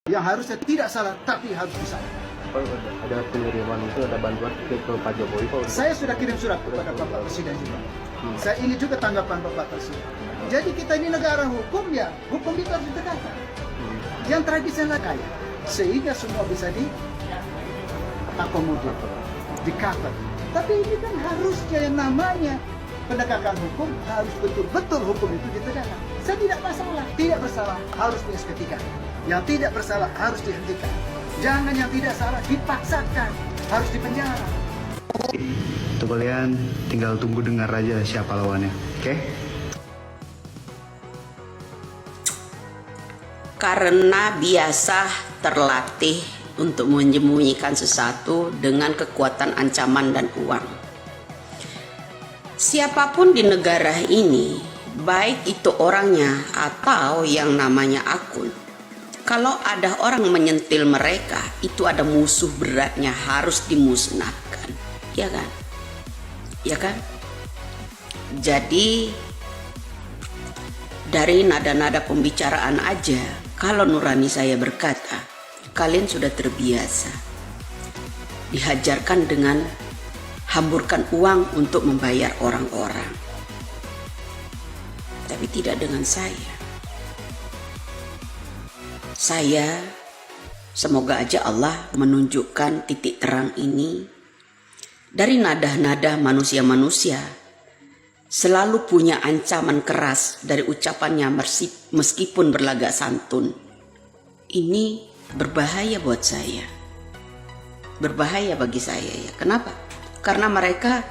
yang harusnya tidak salah tapi harus disalahkan. Pak, ada pengiriman itu, ada bantuan ke Pak Jokowi Pak? Saya sudah kirim surat kepada Bapak Presiden juga. Saya ingin juga tanggapan Bapak Presiden. Jadi kita ini negara hukum ya, hukum itu harus ditegakkan. Yang tradisional kaya, sehingga semua bisa diakomodir, di-cover. Tapi ini kan harusnya yang namanya penegakan hukum harus betul-betul hukum itu ditegakkan. Saya tidak masalah, tidak bersalah harus diesketikan. Yang tidak bersalah harus dihentikan. Jangan yang tidak salah dipaksakan, harus dipenjara. Untuk kalian tinggal tunggu dengar aja siapa lawannya, oke? Karena biasa terlatih untuk menyembunyikan sesuatu dengan kekuatan ancaman dan uang. Siapapun di negara ini, baik itu orangnya atau yang namanya akun, kalau ada orang menyentil mereka, itu ada musuh beratnya, harus dimusnahkan. Ya kan? Ya kan? Jadi dari nada-nada pembicaraan aja, kalau nurani saya berkata, kalian sudah terbiasa dihajarkan dengan hamburkan uang untuk membayar orang-orang. Tapi tidak dengan saya. Saya, semoga aja Allah menunjukkan titik terang ini dari nada-nada manusia-manusia selalu punya ancaman keras dari ucapannya meskipun berlagak santun. Ini berbahaya buat saya. Berbahaya bagi saya ya. Kenapa? Karena mereka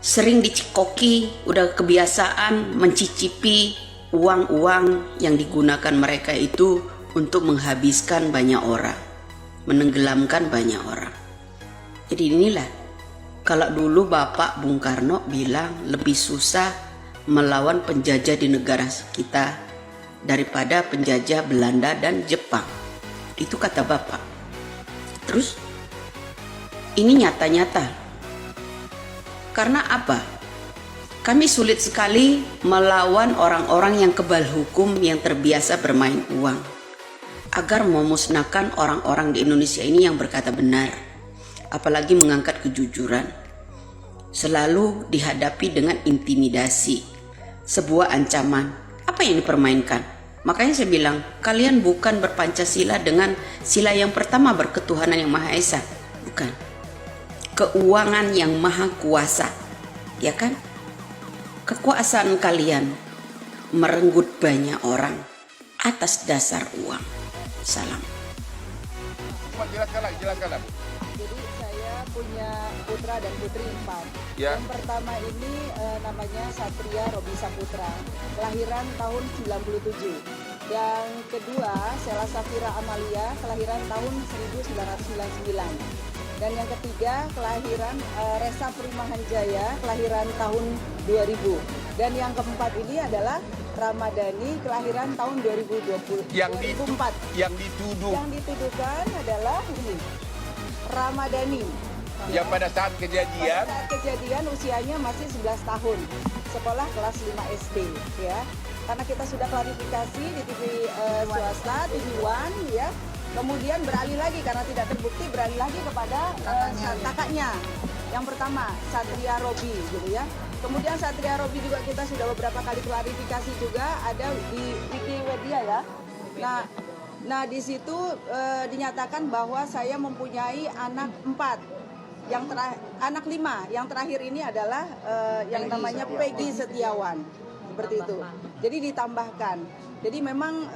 sering dicikoki, udah kebiasaan mencicipi uang-uang yang digunakan mereka itu untuk menghabiskan banyak orang, menenggelamkan banyak orang. Jadi inilah, kalau dulu Bapak Bung Karno bilang lebih susah melawan penjajah di negara kita daripada penjajah Belanda dan Jepang. Itu kata Bapak. Terus, ini nyata-nyata. Karena apa? Kami sulit sekali melawan orang-orang yang kebal hukum yang terbiasa bermain uang. Agar memusnahkan orang-orang di Indonesia ini yang berkata benar. Apalagi mengangkat kejujuran. Selalu dihadapi dengan intimidasi. Sebuah ancaman. Apa yang dipermainkan? Makanya saya bilang, kalian bukan berpancasila dengan sila yang pertama berketuhanan yang Maha Esa. Bukan. Keuangan yang maha kuasa. Ya kan? Kekuasaan kalian merenggut banyak orang atas dasar uang. Salam. Jelaskanlah. Jadi saya punya putra dan putri 4. Ya. Yang pertama ini namanya Satria Robi Saputra, kelahiran tahun 97. Yang kedua Sela Safira Amalia, kelahiran tahun 1999. Dan yang ketiga kelahiran Resa Primahan Jaya, kelahiran tahun 2000. Dan yang keempat ini adalah Ramadhani, kelahiran tahun 2004. Yang dituduhkan adalah ini, Ramadhani. Yang pada saat kejadian, Usianya masih 11 tahun, sekolah kelas 5 SD ya. Karena kita sudah klarifikasi di TV swasta, TV One ya. Kemudian beralih lagi karena tidak terbukti, beralih lagi kepada kakaknya. Yang pertama Satria Robi gitu ya. Kemudian Satria Robi juga kita sudah beberapa kali klarifikasi juga, ada di Wikipedia ya. Nah di situ dinyatakan bahwa saya mempunyai anak 4, anak 5. Yang terakhir ini adalah yang namanya Peggy Setiawan, seperti itu. Jadi ditambahkan. Jadi memang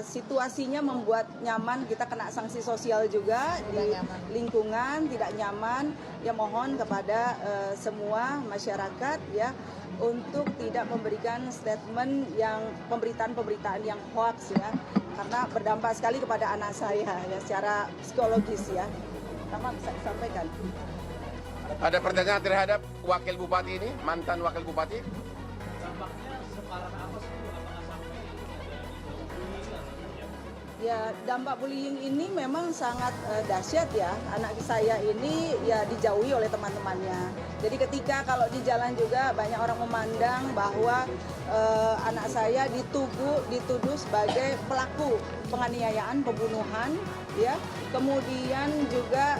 situasinya membuat nyaman, kita kena sanksi sosial juga di lingkungan, tidak nyaman. Ya mohon kepada semua masyarakat ya untuk tidak memberikan statement yang pemberitaan yang hoax ya, karena berdampak sekali kepada anak saya ya secara psikologis ya. Sama bisa disampaikan. ada pertanyaan terhadap wakil bupati ini, mantan wakil bupati. Ya, dampak bullying ini memang sangat dahsyat ya. Anak saya ini ya dijauhi oleh teman-temannya. Jadi ketika kalau di jalan juga banyak orang memandang bahwa anak saya dituduh sebagai pelaku penganiayaan, pembunuhan, ya. Kemudian juga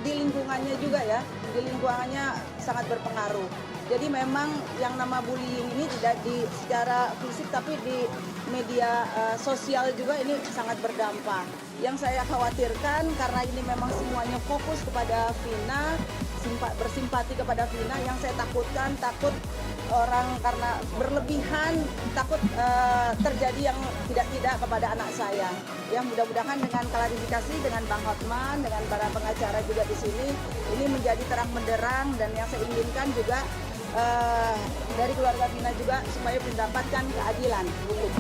di lingkungannya juga ya, di lingkungannya sangat berpengaruh. Jadi memang yang nama bullying ini tidak secara fisik tapi di media sosial juga ini sangat berdampak. Yang saya khawatirkan karena ini memang semuanya fokus kepada Vina, bersimpati kepada Vina, yang saya takut orang karena berlebihan, takut terjadi yang tidak kepada anak saya. Ya mudah-mudahan dengan klarifikasi dengan Bang Hotman, dengan para pengacara juga di sini, ini menjadi terang benderang, dan yang saya inginkan juga dari keluarga Vina juga supaya mendapatkan keadilan hukum.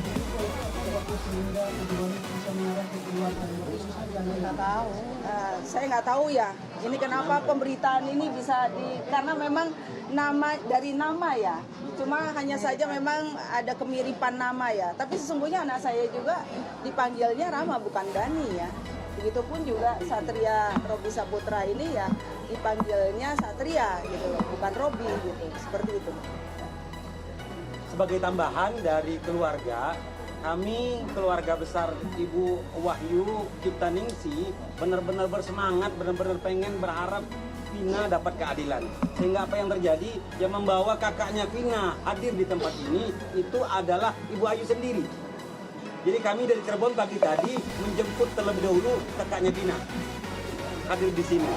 Saya nggak tahu ya. Ini kenapa pemberitaan ini bisa karena memang dari nama ya. Cuma hanya saja memang ada kemiripan nama ya. Tapi sesungguhnya anak saya juga dipanggilnya Rama bukan Dani ya. Begitupun juga Satria Robi Saputra ini ya dipanggilnya Satria gitu, bukan Robi gitu, seperti itu. Sebagai tambahan dari keluarga, kami keluarga besar Ibu Wahyu Ciptaningsih benar-benar bersemangat, benar-benar pengen berharap Vina dapat keadilan. Sehingga apa yang terjadi, yang membawa kakaknya Vina hadir di tempat ini itu adalah Ibu Ayu sendiri. Jadi kami dari Cirebon pagi tadi menjemput terlebih dahulu kakaknya Vina hadir di sini.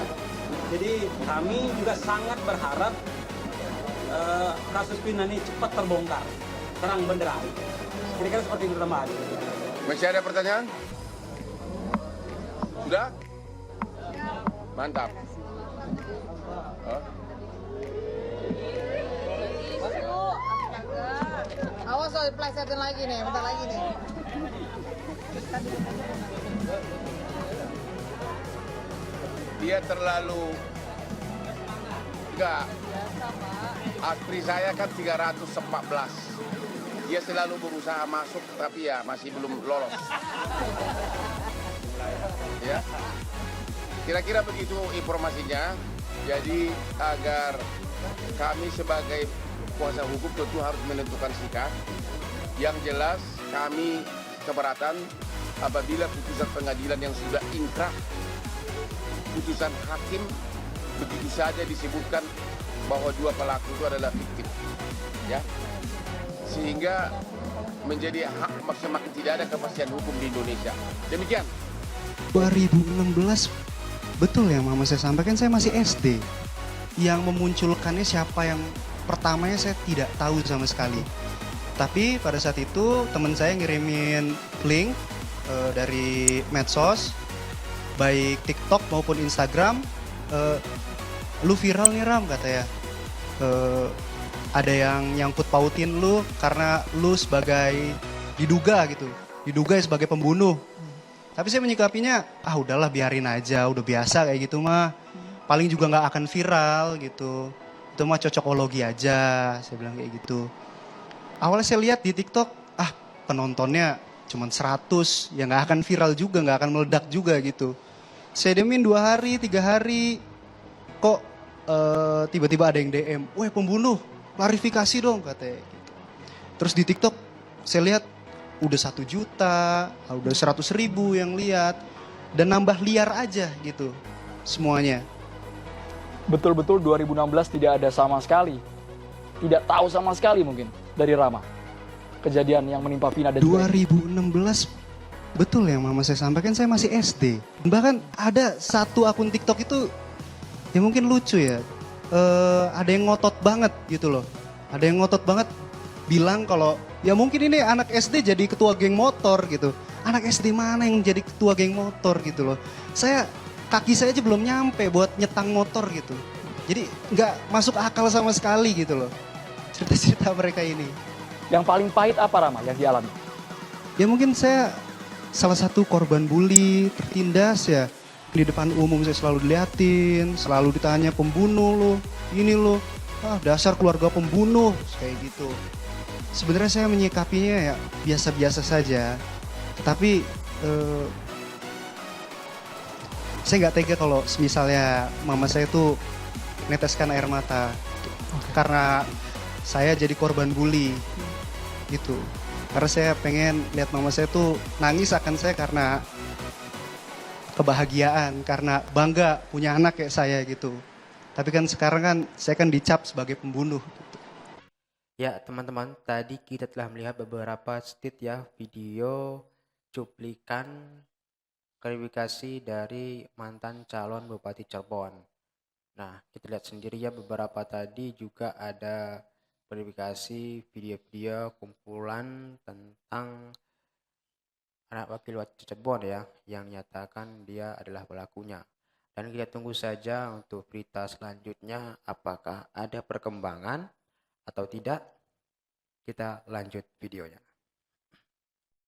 Jadi kami juga sangat berharap kasus Vina ini cepat terbongkar, terang benderang. Kira-kira seperti itu tambahan. Masih ada pertanyaan? Sudah? Mantap. Oh. Awas soal plesetin lagi nih, bentar lagi nih. Dia terlalu enggak. Aspri saya kan 314. Dia selalu berusaha masuk tapi ya masih belum lolos. Ya. Kira-kira begitu informasinya. Jadi agar kami sebagai kuasa hukum tentu harus menentukan sikap. Yang jelas kami keberatan apabila putusan pengadilan yang sudah inkrah, putusan hakim begitu saja disebutkan bahwa dua pelaku itu adalah fiktif, ya, sehingga menjadi hak semakin tidak ada kepastian hukum di Indonesia. Demikian. 2016 betul yang mama saya sampaikan, saya masih SD. Yang memunculkannya siapa yang pertamanya saya tidak tahu sama sekali. Tapi pada saat itu teman saya ngirimin link dari medsos, baik TikTok maupun Instagram. Lu viral nih Ram katanya. Ada yang nyangkut pautin lu karena lu sebagai diduga sebagai pembunuh. Tapi saya menyikapinya, udahlah biarin aja, udah biasa kayak gitu mah. Paling juga nggak akan viral gitu. Itu mah cocokologi aja, saya bilang kayak gitu. Awalnya saya lihat di TikTok, penontonnya cuma 100, ya nggak akan viral juga, nggak akan meledak juga gitu. Saya demin 2 hari, 3 hari, kok tiba-tiba ada yang DM, weh pembunuh, klarifikasi dong katanya. Gitu. Terus di TikTok saya lihat udah 1 juta, udah 100.000 yang lihat, dan nambah liar aja gitu semuanya. Betul-betul 2016 tidak ada sama sekali, tidak tahu sama sekali mungkin dari Rama kejadian yang menimpa Vina dan 2016 betul yang mama saya sampaikan, saya masih SD. Bahkan ada satu akun TikTok itu ya mungkin lucu ya, ada yang ngotot banget gitu loh, ada yang ngotot banget bilang kalau ya mungkin ini anak SD jadi ketua geng motor gitu. Anak SD mana yang jadi ketua geng motor gitu loh. Kaki saya aja belum nyampe buat nyetang motor gitu. Jadi nggak masuk akal sama sekali gitu loh cerita-cerita mereka ini. Yang paling pahit apa Rama yang dialami? Ya mungkin saya salah satu korban bully, tertindas ya. Di depan umum saya selalu diliatin, selalu ditanya pembunuh lo, ini lo, dasar keluarga pembunuh, kayak gitu. Sebenarnya saya menyikapinya ya biasa-biasa saja. Tapi saya nggak tega kalau misalnya mama saya tuh neteskan air mata karena saya jadi korban bully gitu. Karena saya pengen lihat mama saya tuh nangis akan saya karena kebahagiaan, karena bangga punya anak kayak saya gitu. Tapi kan sekarang kan saya kan dicap sebagai pembunuh. Ya teman-teman, tadi kita telah melihat beberapa ya video cuplikan klarifikasi dari mantan calon Bupati Cirebon. Nah, kita lihat sendiri ya beberapa tadi juga ada klarifikasi video-video kumpulan tentang anak wakil Bupati Cirebon ya, yang nyatakan dia adalah pelakunya. Dan kita tunggu saja untuk berita selanjutnya apakah ada perkembangan atau tidak. Kita lanjut videonya.